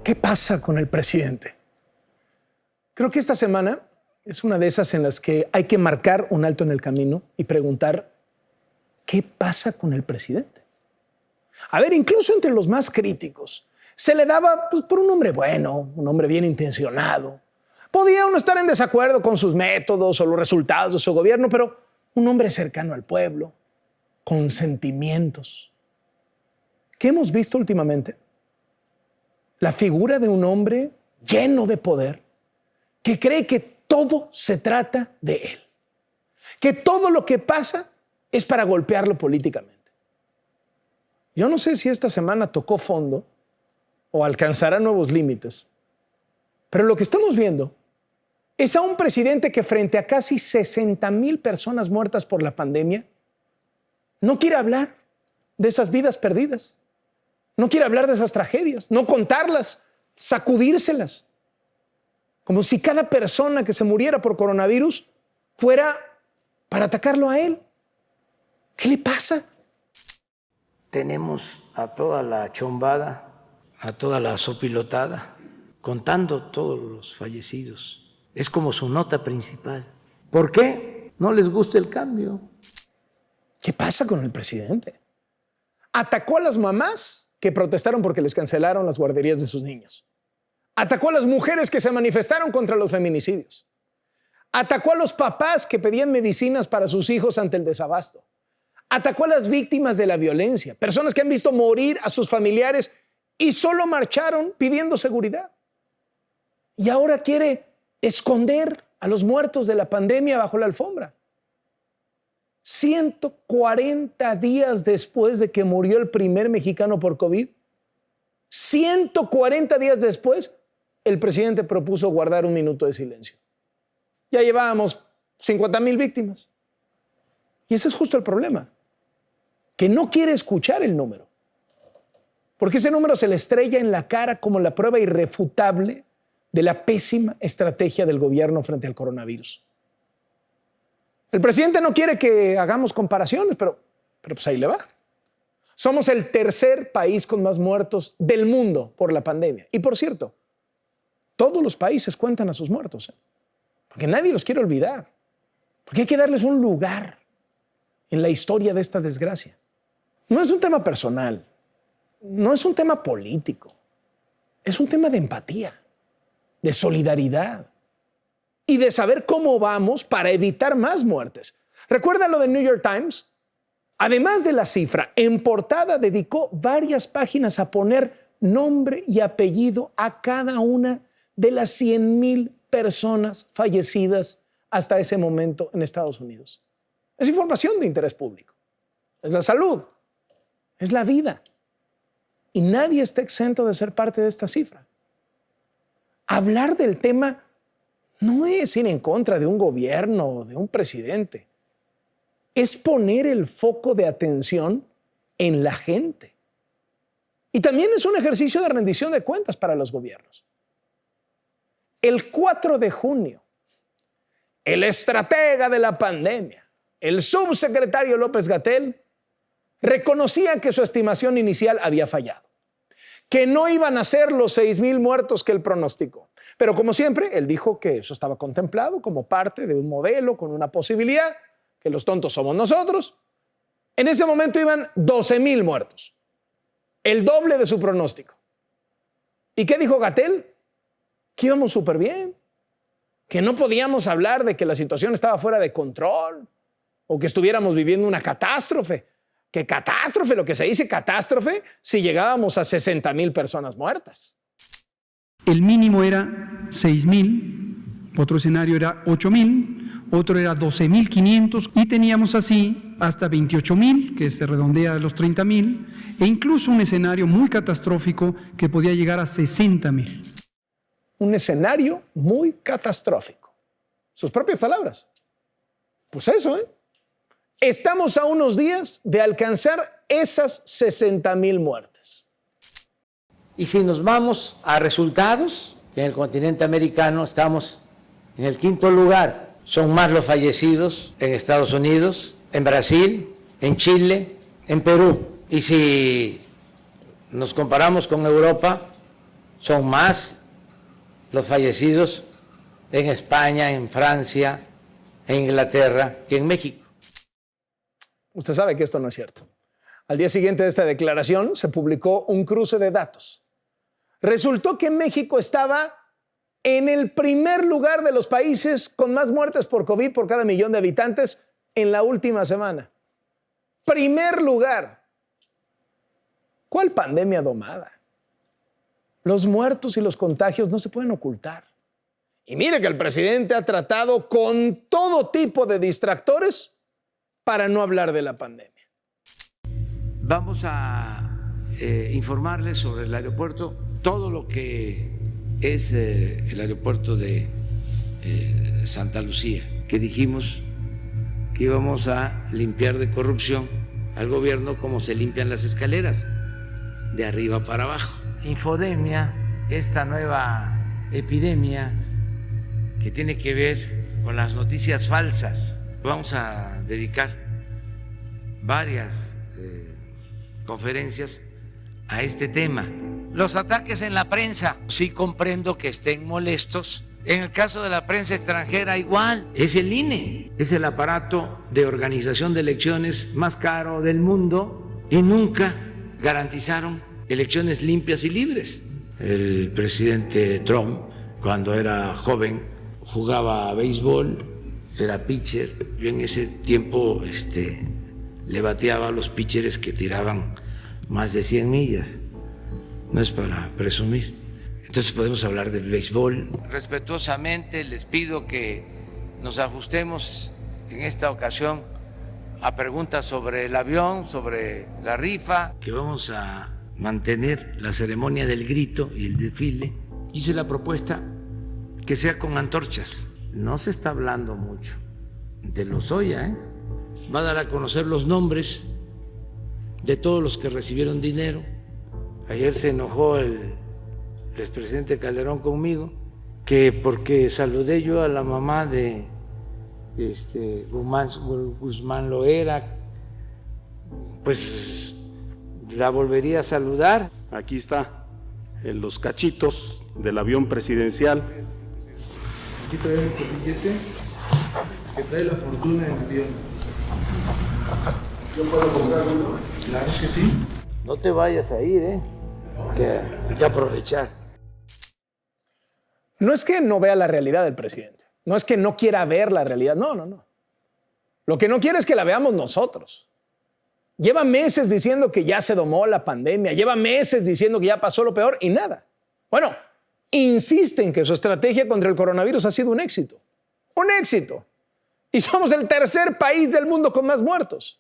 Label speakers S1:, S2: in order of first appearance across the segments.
S1: ¿Qué pasa con el presidente? Creo que esta semana es una de esas en las que hay que marcar un alto en el camino y preguntar, ¿qué pasa con el presidente? A ver, incluso entre los más críticos, se le daba por un hombre bueno, un hombre bien intencionado. Podía uno estar en desacuerdo con sus métodos o los resultados de su gobierno, pero un hombre cercano al pueblo, con sentimientos. ¿Qué hemos visto últimamente? La figura de un hombre lleno de poder que cree que todo se trata de él, que todo lo que pasa es para golpearlo políticamente. Yo no sé si esta semana tocó fondo o alcanzará nuevos límites, pero lo que estamos viendo es a un presidente que frente a casi 60,000 personas muertas por la pandemia, no quiere hablar de esas vidas perdidas, no quiere hablar de esas tragedias, no contarlas, sacudírselas, como si cada persona que se muriera por coronavirus fuera para atacarlo a él. ¿Qué le pasa?
S2: Tenemos a toda la chombada, a toda la sopilotada, contando todos los fallecidos. Es como su nota principal. ¿Por qué no les gusta el cambio?
S1: ¿Qué pasa con el presidente? Atacó a las mamás que protestaron porque les cancelaron las guarderías de sus niños. Atacó a las mujeres que se manifestaron contra los feminicidios. Atacó a los papás que pedían medicinas para sus hijos ante el desabasto. Atacó a las víctimas de la violencia, personas que han visto morir a sus familiares y solo marcharon pidiendo seguridad. Y ahora quiere esconder a los muertos de la pandemia bajo la alfombra. 140 días después de que murió el primer mexicano por COVID, 140 días después, el presidente propuso guardar un minuto de silencio. Ya llevábamos 50,000 víctimas. Y ese es justo el problema, que no quiere escuchar el número, porque ese número se le estrella en la cara como la prueba irrefutable de la pésima estrategia del gobierno frente al coronavirus. El presidente no quiere que hagamos comparaciones, pero pues ahí le va. Somos el tercer país con más muertos del mundo por la pandemia. Y por cierto, todos los países cuentan a sus muertos, porque nadie los quiere olvidar, porque hay que darles un lugar en la historia de esta desgracia. No es un tema personal, no es un tema político, es un tema de empatía, de solidaridad y de saber cómo vamos para evitar más muertes. ¿Recuerda lo del New York Times? Además de la cifra, en portada dedicó varias páginas a poner nombre y apellido a cada una de las 100,000 personas fallecidas hasta ese momento en Estados Unidos. Es información de interés público, es la salud, es la vida. Y nadie está exento de ser parte de esta cifra. Hablar del tema no es ir en contra de un gobierno o de un presidente. Es poner el foco de atención en la gente. Y también es un ejercicio de rendición de cuentas para los gobiernos. El 4 de junio, el estratega de la pandemia, el subsecretario López-Gatell, reconocía que su estimación inicial había fallado, que no iban a ser los 6,000 muertos que él pronosticó. Pero como siempre, él dijo que eso estaba contemplado como parte de un modelo con una posibilidad, que los tontos somos nosotros. En ese momento iban 12,000 muertos, el doble de su pronóstico. ¿Y qué dijo Gatell? Que íbamos súper bien, que no podíamos hablar de que la situación estaba fuera de control o que estuviéramos viviendo una catástrofe. ¿Qué catástrofe? Lo que se dice catástrofe si llegábamos a 60,000 personas muertas.
S3: El mínimo era 6,000, otro escenario era 8,000, otro era 12,500 y teníamos así hasta 28,000, que se redondea a los 30,000, e incluso un escenario muy catastrófico que podía llegar a 60,000.
S1: Un escenario muy catastrófico. Sus propias palabras. Pues eso, Estamos a unos días de alcanzar esas 60,000 muertes.
S2: Y si nos vamos a resultados, que en el continente americano estamos en el 5º lugar. Son más los fallecidos en Estados Unidos, en Brasil, en Chile, en Perú. Y si nos comparamos con Europa, Son más los fallecidos en España, en Francia, en Inglaterra que en México.
S1: Usted sabe que esto no es cierto. Al día siguiente de esta declaración se publicó un cruce de datos. Resultó que México estaba en el primer lugar de los países con más muertes por COVID por cada millón de habitantes en la última semana. Primer lugar. ¿Cuál pandemia domada? Los muertos y los contagios no se pueden ocultar. Y mire que el presidente ha tratado con todo tipo de distractores para no hablar de la pandemia.
S2: Vamos a informarles sobre el aeropuerto, todo lo que es el aeropuerto de Santa Lucía, que dijimos que íbamos a limpiar de corrupción al gobierno como se limpian las escaleras, de arriba para abajo. Infodemia, esta nueva epidemia que tiene que ver con las noticias falsas. Vamos a dedicar varias conferencias a este tema. Los ataques en la prensa, sí comprendo que estén molestos. En el caso de la prensa extranjera igual, es el INE, es el aparato de organización de elecciones más caro del mundo y nunca garantizaron elecciones limpias y libres. El presidente Trump, cuando era joven, jugaba a béisbol, era pitcher. Yo en ese tiempo le bateaba a los pitchers que tiraban más de 100 millas. No es para presumir. Entonces podemos hablar del béisbol. Respetuosamente les pido que nos ajustemos en esta ocasión a preguntas sobre el avión, sobre la rifa, que vamos a mantener la ceremonia del grito y el desfile. Hice la propuesta que sea con antorchas. No se está hablando mucho de Lozoya, ¿eh? Va a dar a conocer los nombres de todos los que recibieron dinero. Ayer se enojó el expresidente Calderón conmigo, que porque saludé yo a la mamá de Guzmán Loera, pues la volvería a saludar.
S4: Aquí está los cachitos del avión presidencial.
S5: Aquí trae el billete que trae la fortuna del avión. ¿Yo puedo comprar uno? Claro que sí.
S2: No te vayas a ir, que hay que aprovechar.
S1: No es que no vea la realidad del presidente. No es que no quiera ver la realidad. No. Lo que no quiere es que la veamos nosotros. Lleva meses diciendo que ya se domó la pandemia. Lleva meses diciendo que ya pasó lo peor y nada. Bueno, insiste en que su estrategia contra el coronavirus ha sido un éxito. Un éxito. Y somos el tercer país del mundo con más muertos.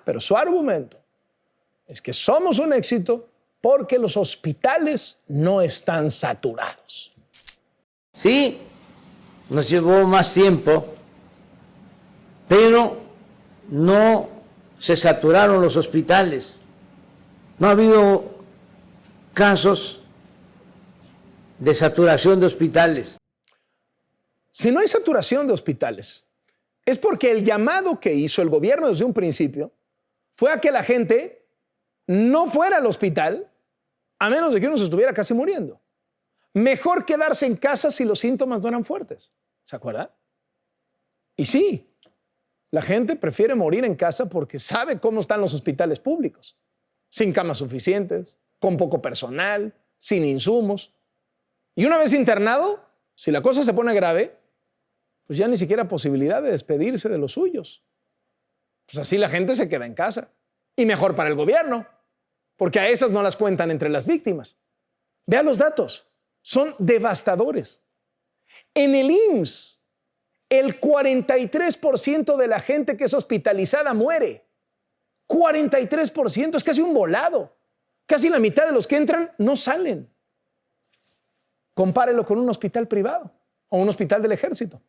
S1: Pero su argumento es que somos un éxito porque los hospitales no están saturados.
S2: Sí, nos llevó más tiempo, pero no se saturaron los hospitales. No ha habido casos de saturación de hospitales.
S1: Si no hay saturación de hospitales, es porque el llamado que hizo el gobierno desde un principio fue a que la gente no fuera al hospital a menos de que uno se estuviera casi muriendo. Mejor quedarse en casa si los síntomas no eran fuertes. ¿Se acuerda? Y sí, la gente prefiere morir en casa porque sabe cómo están los hospitales públicos. Sin camas suficientes, con poco personal, sin insumos. Y una vez internado, si la cosa se pone grave, pues ya ni siquiera posibilidad de despedirse de los suyos. Pues así la gente se queda en casa. Y mejor para el gobierno, porque a esas no las cuentan entre las víctimas. Vea los datos, son devastadores. En el IMSS, el 43% de la gente que es hospitalizada muere. 43%, es casi un volado. Casi la mitad de los que entran no salen. Compárelo con un hospital privado o un hospital del ejército.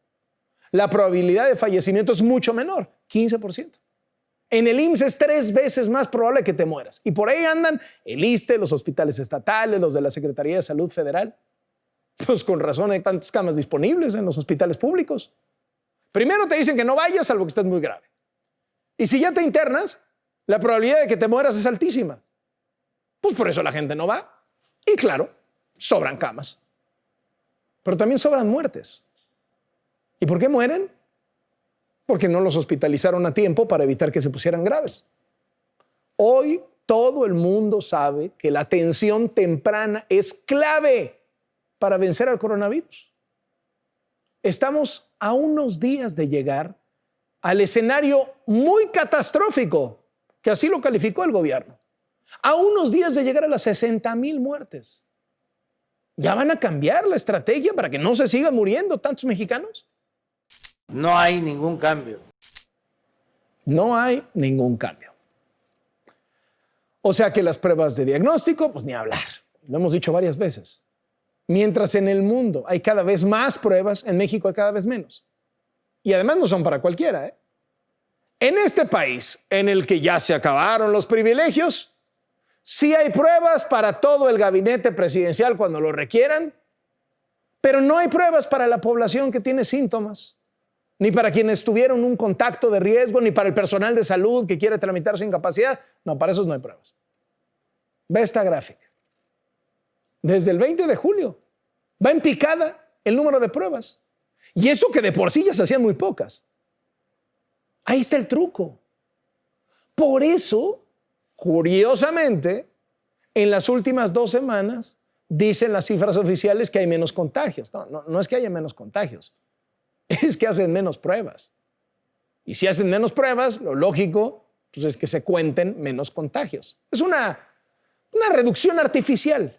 S1: La probabilidad de fallecimiento es mucho menor, 15%. En el IMSS es 3 veces más probable que te mueras. Y por ahí andan el ISSSTE, los hospitales estatales, los de la Secretaría de Salud Federal. Pues con razón hay tantas camas disponibles en los hospitales públicos. Primero te dicen que no vayas salvo que estés muy grave. Y si ya te internas, la probabilidad de que te mueras es altísima. Pues por eso la gente no va. Y claro, sobran camas. Pero también sobran muertes. ¿Y por qué mueren? Porque no los hospitalizaron a tiempo para evitar que se pusieran graves. Hoy todo el mundo sabe que la atención temprana es clave para vencer al coronavirus. Estamos a unos días de llegar al escenario muy catastrófico, que así lo calificó el gobierno. A unos días de llegar a las 60,000 muertes. ¿Ya van a cambiar la estrategia para que no se sigan muriendo tantos mexicanos?
S2: No hay ningún cambio.
S1: No hay ningún cambio. O sea que las pruebas de diagnóstico, pues ni hablar. Lo hemos dicho varias veces. Mientras en el mundo hay cada vez más pruebas, en México hay cada vez menos. Y además no son para cualquiera, ¿eh? En este país, en el que ya se acabaron los privilegios, sí hay pruebas para todo el gabinete presidencial cuando lo requieran, pero no hay pruebas para la población que tiene síntomas, ni para quienes tuvieron un contacto de riesgo, ni para el personal de salud que quiere tramitar su incapacidad. No, para esos no hay pruebas. Ve esta gráfica. Desde el 20 de julio va en picada el número de pruebas. Y eso que de por sí ya se hacían muy pocas. Ahí está el truco. Por eso, curiosamente, en las últimas 2 semanas dicen las cifras oficiales que hay menos contagios. No es que haya menos contagios, es que hacen menos pruebas. Y si hacen menos pruebas, lo lógico pues, es que se cuenten menos contagios. Es una reducción artificial.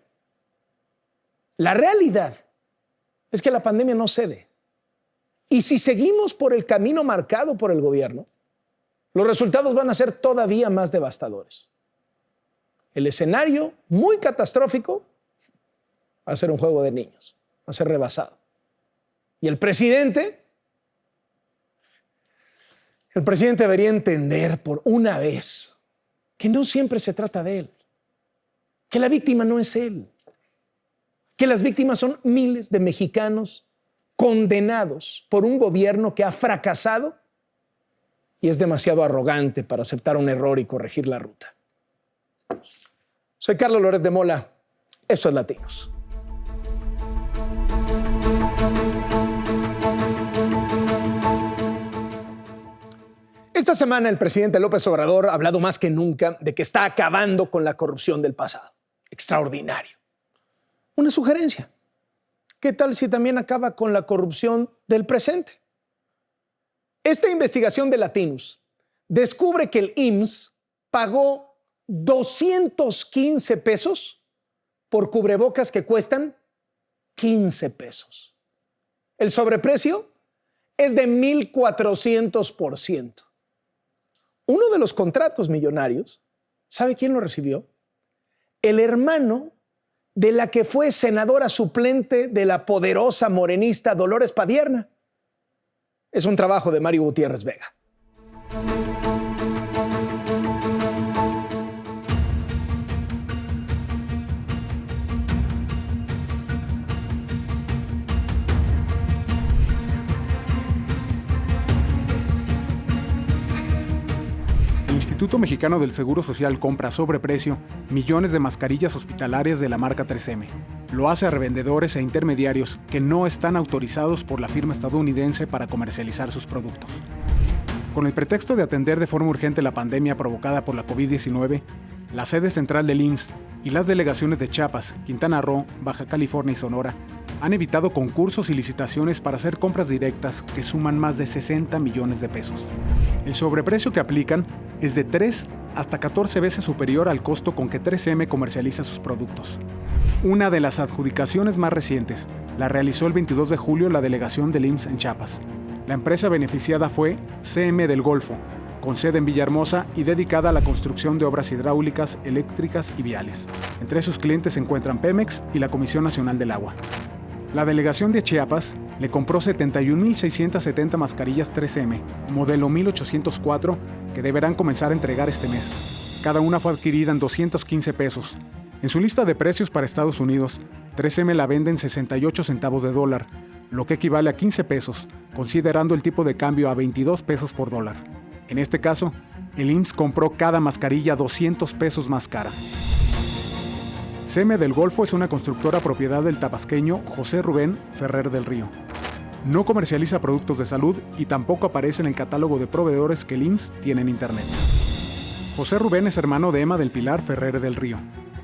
S1: La realidad es que la pandemia no cede. Y si seguimos por el camino marcado por el gobierno, los resultados van a ser todavía más devastadores. El escenario muy catastrófico va a ser un juego de niños, va a ser rebasado. Y el presidente debería entender por una vez que no siempre se trata de él, que la víctima no es él, que las víctimas son miles de mexicanos condenados por un gobierno que ha fracasado y es demasiado arrogante para aceptar un error y corregir la ruta. Soy Carlos Loret de Mola. Esto es Latinos. Esta semana el presidente López Obrador ha hablado más que nunca de que está acabando con la corrupción del pasado. Extraordinario. Una sugerencia. ¿Qué tal si también acaba con la corrupción del presente? Esta investigación de Latinos descubre que el IMSS pagó 215 pesos por cubrebocas que cuestan 15 pesos. El sobreprecio es de 1,400%. Uno de los contratos millonarios, ¿sabe quién lo recibió? El hermano de la que fue senadora suplente de la poderosa morenista Dolores Padierna. Es un trabajo de Mario Gutiérrez Vega.
S6: El Instituto Mexicano del Seguro Social compra a sobreprecio millones de mascarillas hospitalarias de la marca 3M. Lo hace a revendedores e intermediarios que no están autorizados por la firma estadounidense para comercializar sus productos. Con el pretexto de atender de forma urgente la pandemia provocada por la COVID-19, la sede central del IMSS y las delegaciones de Chiapas, Quintana Roo, Baja California y Sonora han evitado concursos y licitaciones para hacer compras directas que suman más de 60 millones de pesos. El sobreprecio que aplican es de 3 hasta 14 veces superior al costo con que 3M comercializa sus productos. Una de las adjudicaciones más recientes la realizó el 22 de julio la delegación del IMSS en Chiapas. La empresa beneficiada fue CM del Golfo, con sede en Villahermosa y dedicada a la construcción de obras hidráulicas, eléctricas y viales. Entre sus clientes se encuentran Pemex y la Comisión Nacional del Agua. La delegación de Chiapas le compró 71,670 mascarillas 3M, modelo 1804, que deberán comenzar a entregar este mes. Cada una fue adquirida en 215 pesos. En su lista de precios para Estados Unidos, 3M la vende en 68 centavos de dólar, lo que equivale a 15 pesos, considerando el tipo de cambio a 22 pesos por dólar. En este caso, el IMSS compró cada mascarilla 200 pesos más cara. 3M del Golfo es una constructora propiedad del tabasqueño José Rubén Ferrer del Río. No comercializa productos de salud y tampoco aparece en el catálogo de proveedores que el IMSS tiene en Internet. José Rubén es hermano de Emma del Pilar Ferrer del Río,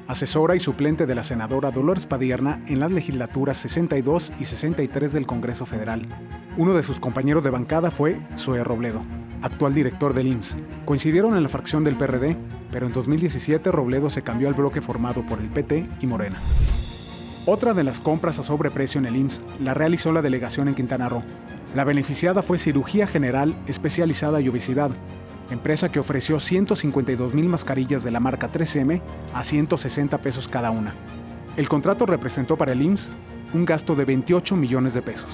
S6: asesora y suplente de la senadora Dolores Padierna en las legislaturas 62 y 63 del Congreso Federal. Uno de sus compañeros de bancada fue Zoé Robledo, actual director del IMSS. Coincidieron en la fracción del PRD, pero en 2017 Robledo se cambió al bloque formado por el PT y Morena. Otra de las compras a sobreprecio en el IMSS la realizó la delegación en Quintana Roo. La beneficiada fue Cirugía General Especializada y Obesidad, empresa que ofreció 152,000 mascarillas de la marca 3M a 160 pesos cada una. El contrato representó para el IMSS un gasto de 28 millones de pesos.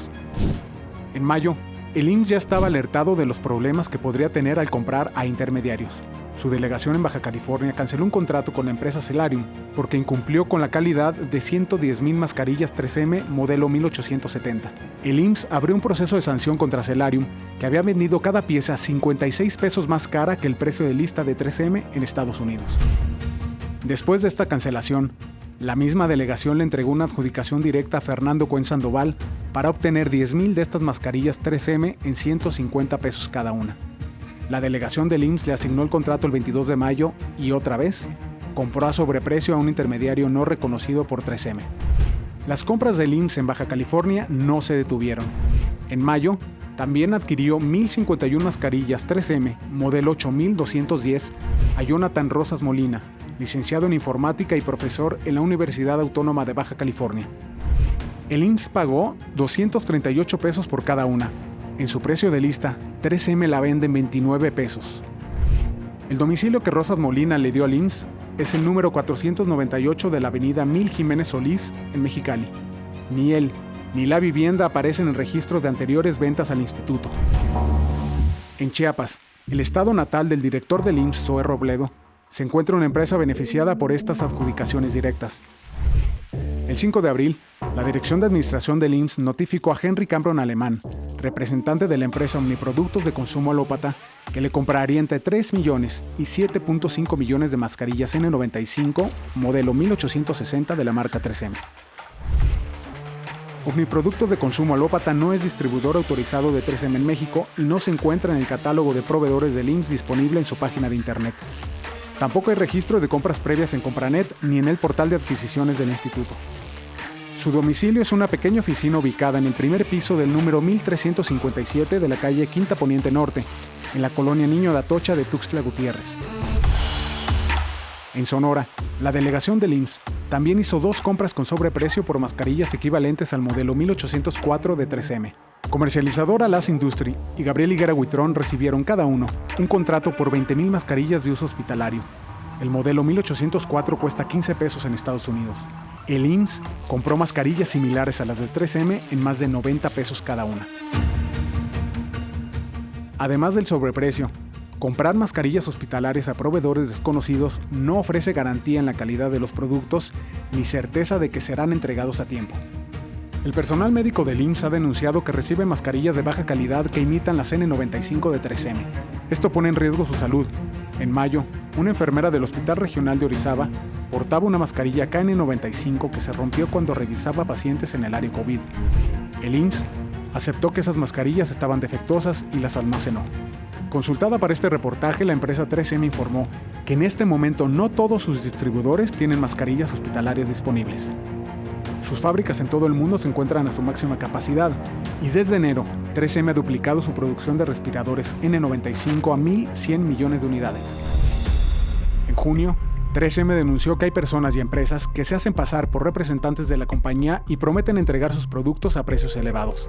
S6: En mayo, el IMSS ya estaba alertado de los problemas que podría tener al comprar a intermediarios. Su delegación en Baja California canceló un contrato con la empresa Celarium porque incumplió con la calidad de 110,000 mascarillas 3M modelo 1870. El IMSS abrió un proceso de sanción contra Celarium, que había vendido cada pieza 56 pesos más cara que el precio de lista de 3M en Estados Unidos. Después de esta cancelación, la misma delegación le entregó una adjudicación directa a Fernando Cuen Sandoval para obtener 10,000 de estas mascarillas 3M en 150 pesos cada una. La delegación del IMSS le asignó el contrato el 22 de mayo y otra vez compró a sobreprecio a un intermediario no reconocido por 3M. Las compras del IMSS en Baja California no se detuvieron. En mayo, también adquirió 1,051 mascarillas 3M modelo 8210 a Jonathan Rosas Molina, licenciado en informática y profesor en la Universidad Autónoma de Baja California. El IMSS pagó 238 pesos por cada una. En su precio de lista, 3M la vende en 29 pesos. El domicilio que Rosas Molina le dio al IMSS es el número 498 de la avenida Mil Jiménez Solís, en Mexicali. Ni él, ni la vivienda aparecen en registros de anteriores ventas al instituto. En Chiapas, el estado natal del director del IMSS, Zoé Robledo, se encuentra una empresa beneficiada por estas adjudicaciones directas. El 5 de abril, la Dirección de Administración del IMSS notificó a Henry Cameron Alemán, representante de la empresa Omniproductos de Consumo Alópata, que le compraría entre 3 millones y 7.5 millones de mascarillas N95 modelo 1860 de la marca 3M. Omniproductos de Consumo Alópata no es distribuidor autorizado de 3M en México y no se encuentra en el catálogo de proveedores del IMSS disponible en su página de internet. Tampoco hay registro de compras previas en Compranet ni en el portal de adquisiciones del instituto. Su domicilio es una pequeña oficina ubicada en el primer piso del número 1357 de la calle Quinta Poniente Norte, en la colonia Niño de Atocha de Tuxtla Gutiérrez. En Sonora, la delegación del IMSS también hizo 2 compras con sobreprecio por mascarillas equivalentes al modelo 1804 de 3M. Comercializadora Las Industry y Gabriel Higuera Huitrón recibieron cada uno un contrato por 20,000 mascarillas de uso hospitalario. El modelo 1804 cuesta 15 pesos en Estados Unidos. El IMSS compró mascarillas similares a las de 3M en más de 90 pesos cada una. Además del sobreprecio, comprar mascarillas hospitalarias a proveedores desconocidos no ofrece garantía en la calidad de los productos ni certeza de que serán entregados a tiempo. El personal médico del IMSS ha denunciado que recibe mascarillas de baja calidad que imitan las N95 de 3M. Esto pone en riesgo su salud. En mayo, una enfermera del Hospital Regional de Orizaba portaba una mascarilla KN95 que se rompió cuando revisaba pacientes en el área COVID. El IMSS aceptó que esas mascarillas estaban defectuosas y las almacenó. Consultada para este reportaje, la empresa 3M informó que en este momento no todos sus distribuidores tienen mascarillas hospitalarias disponibles. Sus fábricas en todo el mundo se encuentran a su máxima capacidad y desde enero, 3M ha duplicado su producción de respiradores N95 a 1,100 millones de unidades. En junio, 3M denunció que hay personas y empresas que se hacen pasar por representantes de la compañía y prometen entregar sus productos a precios elevados.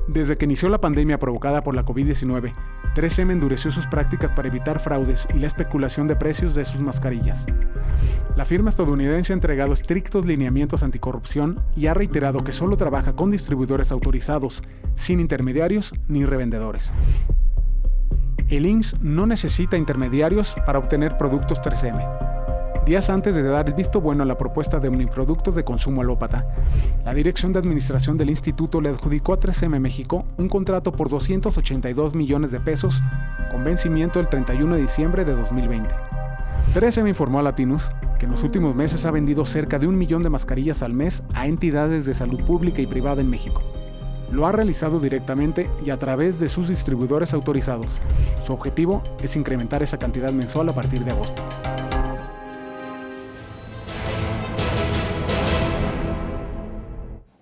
S6: Desde que inició la pandemia provocada por la COVID-19, 3M endureció sus prácticas para evitar fraudes y la especulación de precios de sus mascarillas. La firma estadounidense ha entregado estrictos lineamientos anticorrupción y ha reiterado que solo trabaja con distribuidores autorizados, sin intermediarios ni revendedores. El IMSS no necesita intermediarios para obtener productos 3M. Días antes de dar el visto bueno a la propuesta de Omniproductos de Consumo Alópata, la Dirección de Administración del Instituto le adjudicó a 3M México un contrato por 282 millones de pesos con vencimiento el 31 de diciembre de 2020. 3M informó a Latinus que en los últimos meses ha vendido cerca de 1 millón de mascarillas al mes a entidades de salud pública y privada en México. Lo ha realizado directamente y a través de sus distribuidores autorizados. Su objetivo es incrementar esa cantidad mensual a partir de agosto.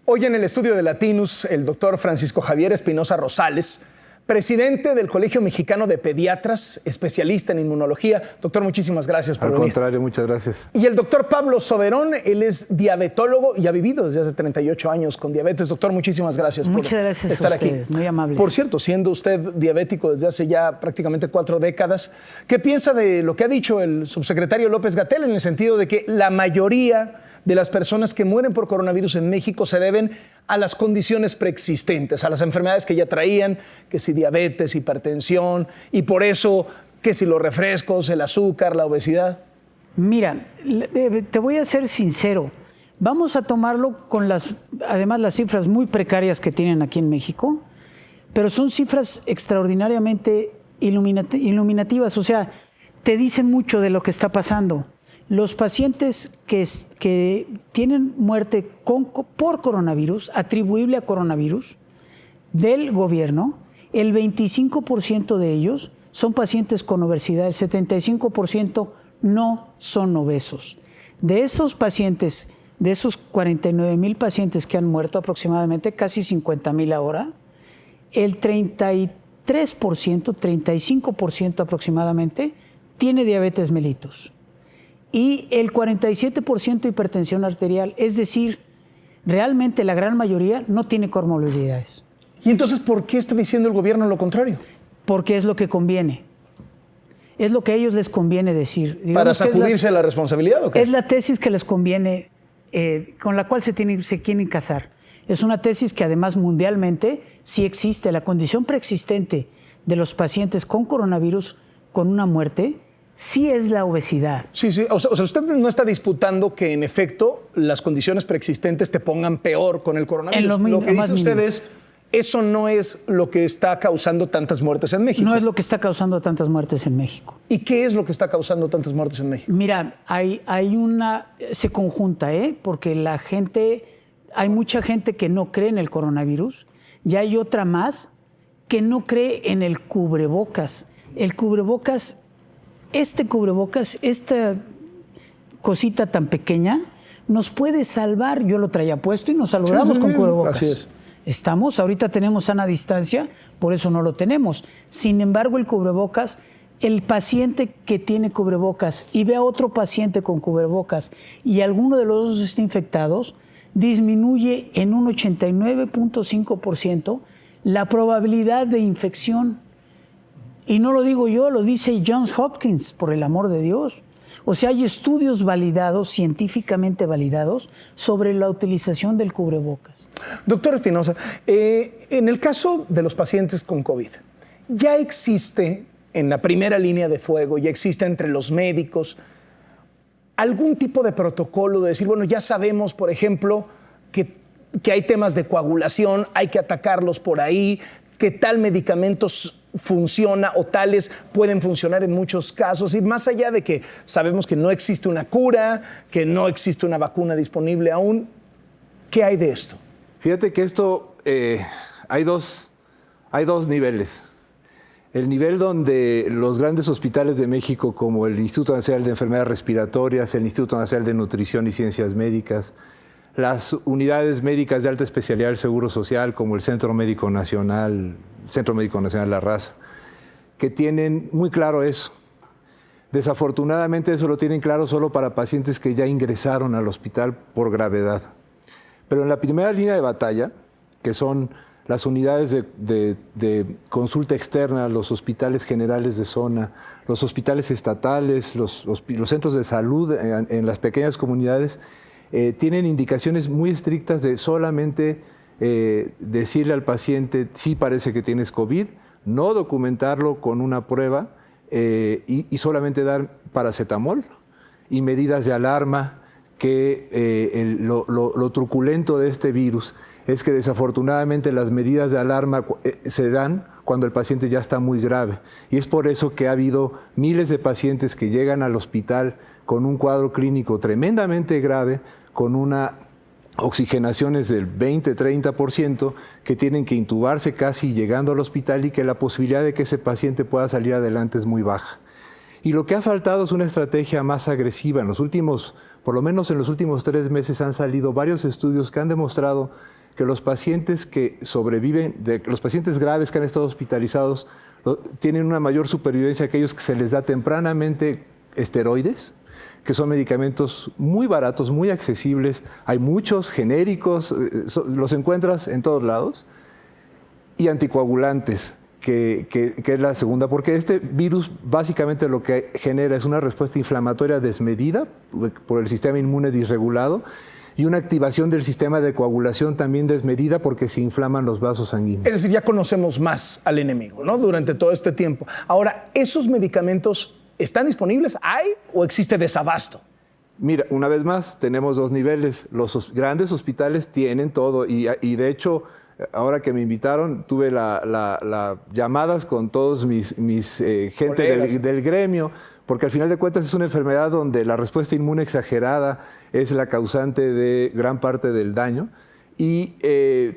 S1: Hoy en el estudio de Latinus, el doctor Francisco Javier Espinosa Rosales, presidente del Colegio Mexicano de Pediatras, especialista en inmunología. Doctor, muchísimas gracias por venir.
S7: Al contrario, muchas gracias.
S1: Y el doctor Pablo Soberón, él es diabetólogo y ha vivido desde hace 38 años con diabetes. Doctor, muchísimas gracias por estar aquí.
S8: Muy amable.
S1: Por cierto, siendo usted diabético desde hace ya prácticamente 4 décadas, ¿qué piensa de lo que ha dicho el subsecretario López-Gatell en el sentido de que la mayoría de las personas que mueren por coronavirus en México se deben a las condiciones preexistentes, a las enfermedades que ya traían, que si diabetes, hipertensión, y por eso que si los refrescos, el azúcar, la obesidad?
S8: Mira, te voy a ser sincero. Vamos a tomarlo con además las cifras muy precarias que tienen aquí en México, pero son cifras extraordinariamente iluminativas, o sea, te dicen mucho de lo que está pasando. Los pacientes que tienen muerte por coronavirus, atribuible a coronavirus, del gobierno, el 25% de ellos son pacientes con obesidad, el 75% no son obesos. De esos pacientes, de esos 49,000 pacientes que han muerto aproximadamente, casi 50,000 ahora, el 33%, 35% aproximadamente, tiene diabetes mellitus. Y el 47% hipertensión arterial, es decir, realmente la gran mayoría no tiene comorbilidades.
S1: ¿Y entonces por qué está diciendo el gobierno lo contrario?
S8: Porque es lo que conviene. Es lo que a ellos les conviene decir. Digamos,
S1: ¿para sacudirse la responsabilidad o qué?
S8: Es la tesis que les conviene, con la cual se quieren casar. Es una tesis que además mundialmente sí existe. La condición preexistente de los pacientes con coronavirus con una muerte sí es la obesidad.
S1: Sí, sí. O sea, usted no está disputando que en efecto las condiciones preexistentes te pongan peor con el coronavirus. Lo que dice usted es, eso no es lo que está causando tantas muertes en México.
S8: No es lo que está causando tantas muertes en México.
S1: ¿Y qué es lo que está causando tantas muertes en México?
S8: Mira, se conjunta, porque hay mucha gente que no cree en el coronavirus y hay otra más que no cree en el cubrebocas. El cubrebocas, esta cosita tan pequeña, nos puede salvar. Yo lo traía puesto y nos saludamos con cubrebocas.
S1: Así es.
S8: Ahorita tenemos sana distancia, por eso no lo tenemos. Sin embargo, el cubrebocas, el paciente que tiene cubrebocas y ve a otro paciente con cubrebocas y alguno de los dos está infectados, disminuye en un 89.5% la probabilidad de infección. Y no lo digo yo, lo dice Johns Hopkins, por el amor de Dios. O sea, hay estudios validados, científicamente validados, sobre la utilización del cubrebocas.
S1: Doctor Espinosa, en el caso de los pacientes con COVID, ya existe en la primera línea de fuego, ya existe entre los médicos algún tipo de protocolo de decir, bueno, ya sabemos, por ejemplo, que hay temas de coagulación, hay que atacarlos por ahí, que tal medicamento funciona o tales pueden funcionar en muchos casos, y más allá de que sabemos que no existe una cura, que no existe una vacuna disponible aún, ¿qué hay de esto?
S7: Fíjate que esto, hay dos niveles. El nivel donde los grandes hospitales de México, como el Instituto Nacional de Enfermedades Respiratorias, el Instituto Nacional de Nutrición y Ciencias Médicas, las unidades médicas de alta especialidad del Seguro Social, como el Centro Médico Nacional La Raza, que tienen muy claro eso. Desafortunadamente eso lo tienen claro solo para pacientes que ya ingresaron al hospital por gravedad. Pero en la primera línea de batalla, que son las unidades de consulta externa, los hospitales generales de zona, los hospitales estatales, los centros de salud en las pequeñas comunidades, tienen indicaciones muy estrictas de solamente decirle al paciente sí parece que tienes COVID, no documentarlo con una prueba y solamente dar paracetamol y medidas de alarma, que lo truculento de este virus es que desafortunadamente las medidas de alarma se dan cuando el paciente ya está muy grave. Y es por eso que ha habido miles de pacientes que llegan al hospital con un cuadro clínico tremendamente grave, con una oxigenaciones del 20-30%, que tienen que intubarse casi llegando al hospital y que la posibilidad de que ese paciente pueda salir adelante es muy baja. Y lo que ha faltado es una estrategia más agresiva. Por lo menos en los últimos 3 meses han salido varios estudios que han demostrado que los pacientes que sobreviven, los pacientes graves que han estado hospitalizados, tienen una mayor supervivencia que aquellos que se les da tempranamente esteroides, que son medicamentos muy baratos, muy accesibles. Hay muchos genéricos, los encuentras en todos lados, y anticoagulantes, que es la segunda, porque este virus básicamente lo que genera es una respuesta inflamatoria desmedida por el sistema inmune disregulado y una activación del sistema de coagulación también desmedida porque se inflaman los vasos sanguíneos.
S1: Es decir, ya conocemos más al enemigo, ¿no? Durante todo este tiempo. Ahora, ¿esos medicamentos están disponibles? ¿Hay o existe desabasto?
S7: Mira, una vez más, tenemos 2 niveles. Los grandes hospitales tienen todo y de hecho, ahora que me invitaron, tuve las llamadas con todos mis gente del gremio, porque al final de cuentas es una enfermedad donde la respuesta inmune exagerada es la causante de gran parte del daño. Y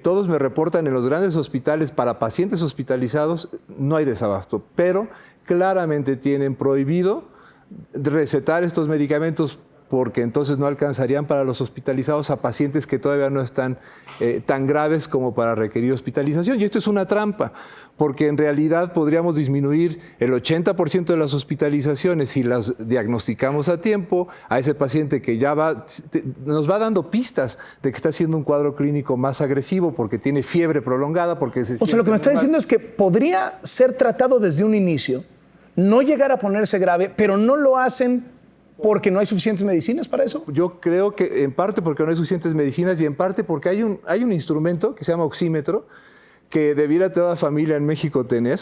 S7: todos me reportan en los grandes hospitales, para pacientes hospitalizados no hay desabasto, pero claramente tienen prohibido recetar estos medicamentos porque entonces no alcanzarían para los hospitalizados a pacientes que todavía no están tan graves como para requerir hospitalización. Y esto es una trampa, porque en realidad podríamos disminuir el 80% de las hospitalizaciones si las diagnosticamos a tiempo a ese paciente que ya nos va dando pistas de que está haciendo un cuadro clínico más agresivo porque tiene fiebre prolongada, porque
S1: O sea, lo que me está diciendo es que podría ser tratado desde un inicio, no llegar a ponerse grave, pero no lo hacen porque no hay suficientes medicinas para eso.
S7: Yo creo que en parte porque no hay suficientes medicinas y en parte porque hay un instrumento que se llama oxímetro que debiera toda familia en México tener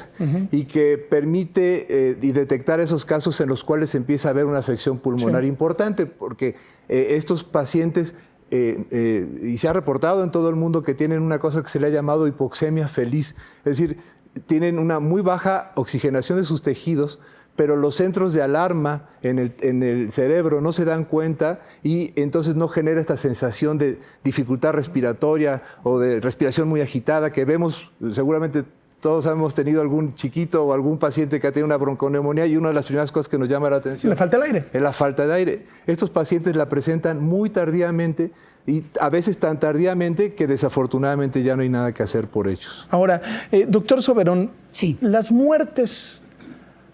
S7: y que permite detectar esos casos en los cuales empieza a haber una afección pulmonar importante, porque estos pacientes, y se ha reportado en todo el mundo que tienen una cosa que se le ha llamado hipoxemia feliz, es decir, tienen una muy baja oxigenación de sus tejidos, pero los centros de alarma en el cerebro no se dan cuenta y entonces no genera esta sensación de dificultad respiratoria o de respiración muy agitada que vemos. Seguramente todos hemos tenido algún chiquito o algún paciente que ha tenido una bronconeumonía y una de las primeras cosas que nos llama la atención
S1: ¿le falta el aire?
S7: Es la falta de aire. Estos pacientes la presentan muy tardíamente y a veces tan tardíamente que desafortunadamente ya no hay nada que hacer por ellos.
S1: Ahora, doctor Soberón,
S8: sí,
S1: las muertes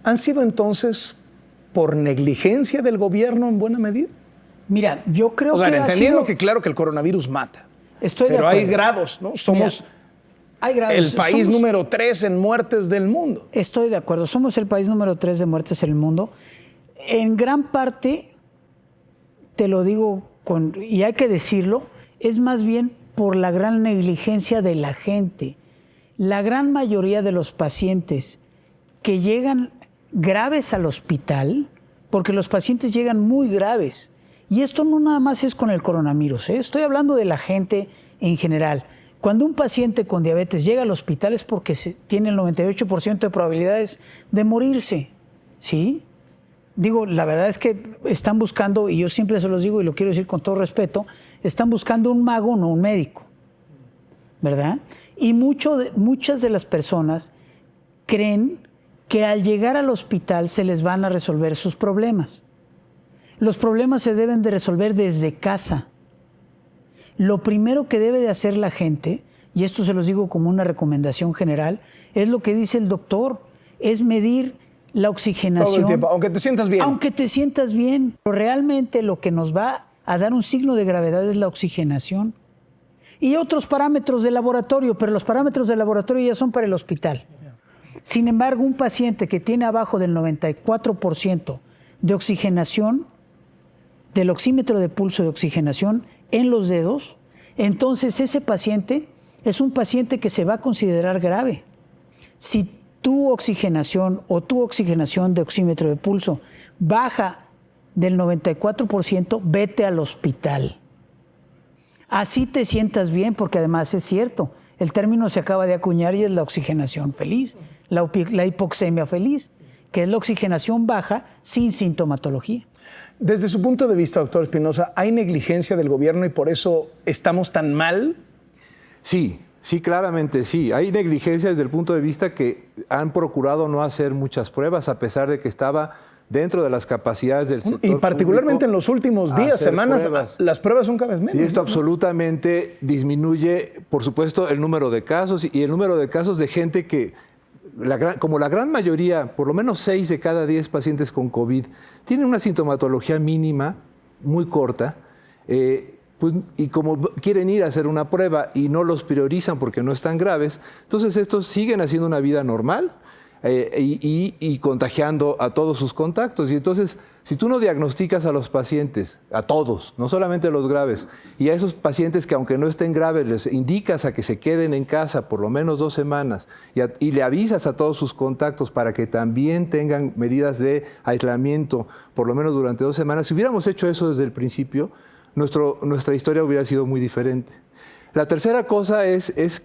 S1: ¿han sido entonces por negligencia del gobierno en buena medida?
S8: Mira, yo creo que
S1: entendiendo que claro que el coronavirus mata.
S8: Estoy de
S1: pero
S8: acuerdo.
S1: hay grados, ¿no? Somos
S8: hay grados.
S1: el país número 3 en muertes del mundo.
S8: Estoy de acuerdo. Somos el país número 3 de muertes en el mundo. En gran parte, te lo digo y hay que decirlo, es más bien por la gran negligencia de la gente. La gran mayoría de los pacientes que llegan graves al hospital, porque los pacientes llegan muy graves. Y esto no nada más es con el coronavirus, estoy hablando de la gente en general. Cuando un paciente con diabetes llega al hospital es porque tiene el 98% de probabilidades de morirse, ¿sí? Digo, la verdad es que están buscando, y yo siempre se los digo y lo quiero decir con todo respeto, están buscando un mago, no un médico, ¿verdad? Y muchas de las personas creen que al llegar al hospital se les van a resolver sus problemas. Los problemas se deben de resolver desde casa. Lo primero que debe de hacer la gente, y esto se los digo como una recomendación general, es lo que dice el doctor, es medir la oxigenación.
S1: Todo el tiempo, aunque te sientas bien.
S8: Aunque te sientas bien. Pero realmente lo que nos va a dar un signo de gravedad es la oxigenación. Y otros parámetros de laboratorio, pero los parámetros de laboratorio ya son para el hospital. Sin embargo, un paciente que tiene abajo del 94% de oxigenación, del oxímetro de pulso de oxigenación en los dedos, entonces ese paciente es un paciente que se va a considerar grave. Si tu oxigenación o tu oxigenación de oxímetro de pulso baja del 94%, vete al hospital. Así te sientas bien, porque además es cierto, El término se acaba de acuñar y es la oxigenación feliz, la hipoxemia feliz, que es la oxigenación baja sin sintomatología.
S1: Desde su punto de vista, doctor Espinosa, ¿hay negligencia del gobierno y por eso estamos tan mal?
S7: Sí, claramente sí. Hay negligencia desde el punto de vista que han procurado no hacer muchas pruebas, a pesar de que estaba dentro de las capacidades del sector
S1: Y particularmente en los últimos días, semanas, las pruebas son cada vez menos.
S7: Y esto absolutamente disminuye, por supuesto, el número de casos y el número de casos de gente que, como la gran mayoría, por lo menos 6 de cada 10 pacientes con COVID, tienen una sintomatología mínima, muy corta, y como quieren ir a hacer una prueba y no los priorizan porque no están graves, entonces estos siguen haciendo una vida normal, y contagiando a todos sus contactos. Y entonces, si tú no diagnosticas a los pacientes, a todos, no solamente a los graves, y a esos pacientes que aunque no estén graves, les indicas a que se queden en casa por lo menos 2 semanas y le avisas a todos sus contactos para que también tengan medidas de aislamiento por lo menos durante 2 semanas, si hubiéramos hecho eso desde el principio, nuestra historia hubiera sido muy diferente. La tercera cosa es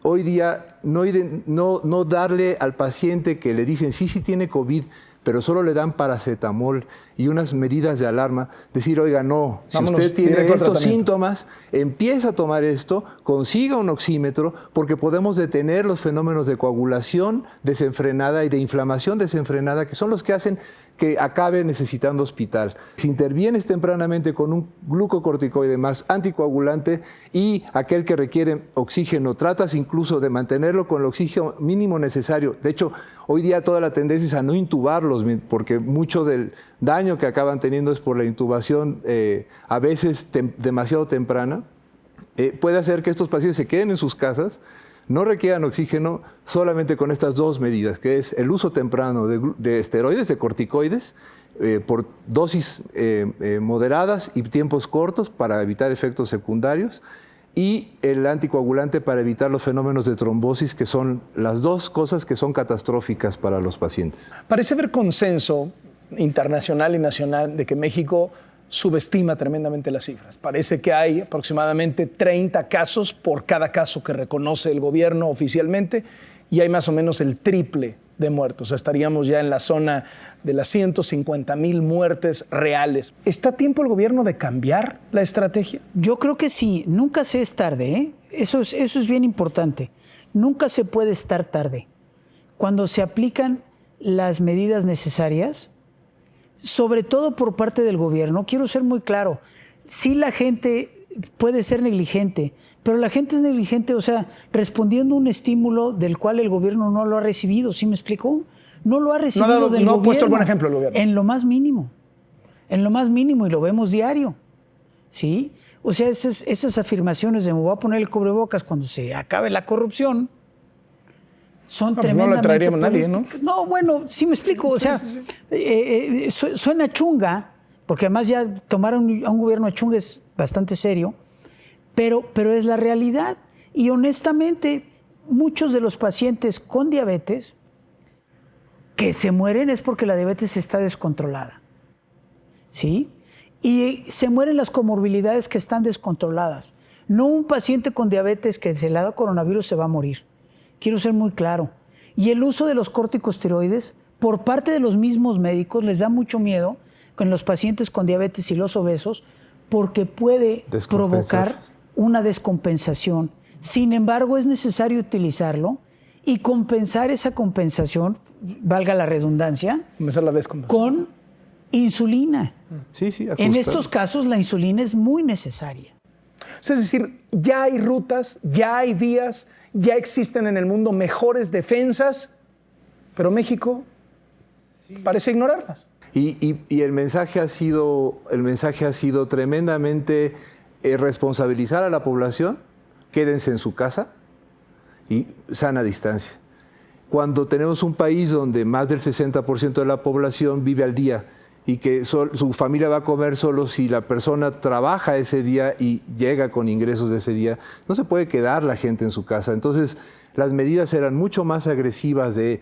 S7: hoy día no darle al paciente que le dicen sí tiene COVID, pero solo le dan paracetamol y unas medidas de alarma, decir, oiga, no, si usted tiene estos síntomas, empieza a tomar esto, consiga un oxímetro, porque podemos detener los fenómenos de coagulación desenfrenada y de inflamación desenfrenada, que son los que hacen que acabe necesitando hospital. Si intervienes tempranamente con un glucocorticoide más anticoagulante y aquel que requiere oxígeno, tratas incluso de mantenerlo con el oxígeno mínimo necesario. De hecho, hoy día toda la tendencia es a no intubarlos, porque mucho del daño que acaban teniendo es por la intubación, a veces demasiado temprana. Puede hacer que estos pacientes se queden en sus casas, no requieran oxígeno solamente con estas 2 medidas, que es el uso temprano de esteroides, de corticoides, por dosis moderadas y tiempos cortos para evitar efectos secundarios, y el anticoagulante para evitar los fenómenos de trombosis, que son las 2 cosas que son catastróficas para los pacientes.
S1: Parece haber consenso internacional y nacional de que México subestima tremendamente las cifras. Parece que hay aproximadamente 30 casos por cada caso que reconoce el gobierno oficialmente y hay más o menos el triple de muertos. O sea, estaríamos ya en la zona de las 150,000 muertes reales. ¿Está a tiempo el gobierno de cambiar la estrategia?
S8: Yo creo que sí. Nunca se es tarde, ¿eh? Eso es bien importante. Nunca se puede estar tarde. Cuando se aplican las medidas necesarias, sobre todo por parte del gobierno, quiero ser muy claro, sí la gente puede ser negligente, pero la gente es negligente, o sea, respondiendo a un estímulo del cual el gobierno no lo ha recibido, ¿sí me explicó? No lo ha recibido del gobierno.
S1: No ha puesto el buen ejemplo el gobierno.
S8: En lo más mínimo, y lo vemos diario, ¿sí? O sea, esas afirmaciones de me voy a poner el cubrebocas cuando se acabe la corrupción, son tremendamente...
S1: No la traeríamos nadie, ¿no?
S8: No, bueno, sí me explico, o sea, suena chunga, porque además ya tomar a un gobierno de chunga es bastante serio, pero es la realidad. Y honestamente, muchos de los pacientes con diabetes que se mueren es porque la diabetes está descontrolada, ¿sí? Y se mueren las comorbilidades que están descontroladas. No un paciente con diabetes que se le da coronavirus se va a morir. Quiero ser muy claro. Y el uso de los corticosteroides, por parte de los mismos médicos, les da mucho miedo con los pacientes con diabetes y los obesos, porque puede provocar una descompensación. Sin embargo, es necesario utilizarlo y compensar esa compensación, valga la redundancia, con insulina.
S7: Sí,
S8: en estos casos, la insulina es muy necesaria.
S1: Es decir, ya hay rutas, ya hay vías, ya existen en el mundo mejores defensas, pero México parece ignorarlas.
S7: Y el mensaje ha sido tremendamente responsabilizar a la población, quédense en su casa y sana distancia. Cuando tenemos un país donde más del 60% de la población vive al día y que su familia va a comer solo si la persona trabaja ese día y llega con ingresos de ese día, no se puede quedar la gente en su casa. Entonces, las medidas eran mucho más agresivas de,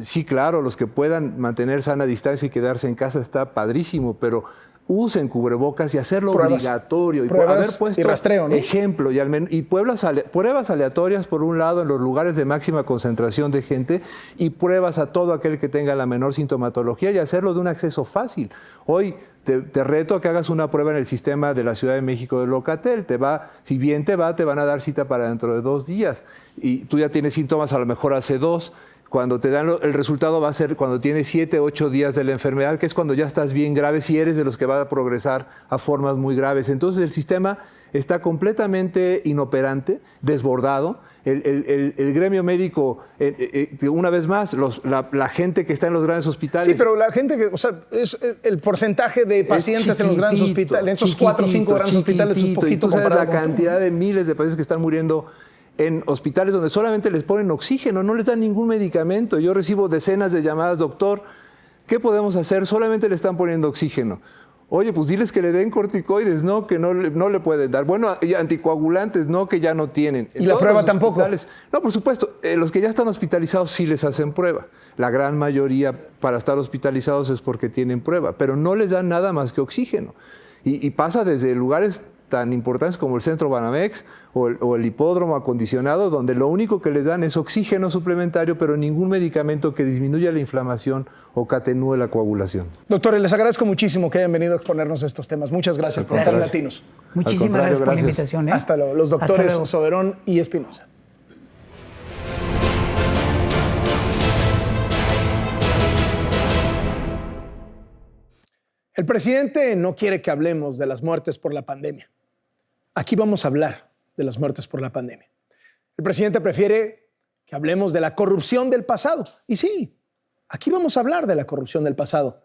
S7: sí, claro, los que puedan mantener sana distancia y quedarse en casa está padrísimo, pero usen cubrebocas y hacerlo
S1: Pruebas.
S7: obligatorio. Y
S1: Pruebas
S7: haber puesto
S1: y rastreo, ¿no?
S7: ejemplo y pruebas aleatorias, por un lado, en los lugares de máxima concentración de gente, y pruebas a todo aquel que tenga la menor sintomatología y hacerlo de un acceso fácil. Hoy te reto a que hagas una prueba en el sistema de la Ciudad de México de Locatel. Si bien te van a dar cita para dentro de 2 días. Y tú ya tienes síntomas a lo mejor hace 2. Cuando te dan el resultado va a ser cuando tienes 7, 8 días de la enfermedad, que es cuando ya estás bien grave, si eres de los que va a progresar a formas muy graves. Entonces el sistema está completamente inoperante, desbordado. El gremio médico, una vez más, la gente que está en los grandes hospitales...
S1: Sí, pero la gente que, es el porcentaje de pacientes en los grandes hospitales, en esos 4 o 5 grandes hospitales, es poquito.
S7: Y tú sabes
S1: comparado
S7: la
S1: con
S7: cantidad de miles de pacientes que están muriendo en hospitales donde solamente les ponen oxígeno, no les dan ningún medicamento. Yo recibo decenas de llamadas, doctor, ¿qué podemos hacer? Solamente le están poniendo oxígeno. Oye, pues diles que le den corticoides, no, que no le pueden dar. Bueno, y anticoagulantes, no, que ya no tienen.
S1: ¿Y la prueba tampoco?
S7: No, por supuesto, los que ya están hospitalizados sí les hacen prueba. La gran mayoría para estar hospitalizados es porque tienen prueba, pero no les dan nada más que oxígeno. Y pasa desde lugares tan importantes como el Centro Banamex o el hipódromo acondicionado, donde lo único que les dan es oxígeno suplementario, pero ningún medicamento que disminuya la inflamación o que atenúe la coagulación.
S1: Doctores, les agradezco muchísimo que hayan venido a exponernos estos temas. Muchas gracias por estar en Latinos.
S8: Muchísimas gracias por la invitación.
S1: Hasta luego. Los doctores Soberón y Espinosa. El presidente no quiere que hablemos de las muertes por la pandemia. Aquí vamos a hablar de las muertes por la pandemia. El presidente prefiere que hablemos de la corrupción del pasado. Y sí, aquí vamos a hablar de la corrupción del pasado,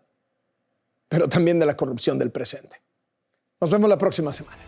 S1: pero también de la corrupción del presente. Nos vemos la próxima semana.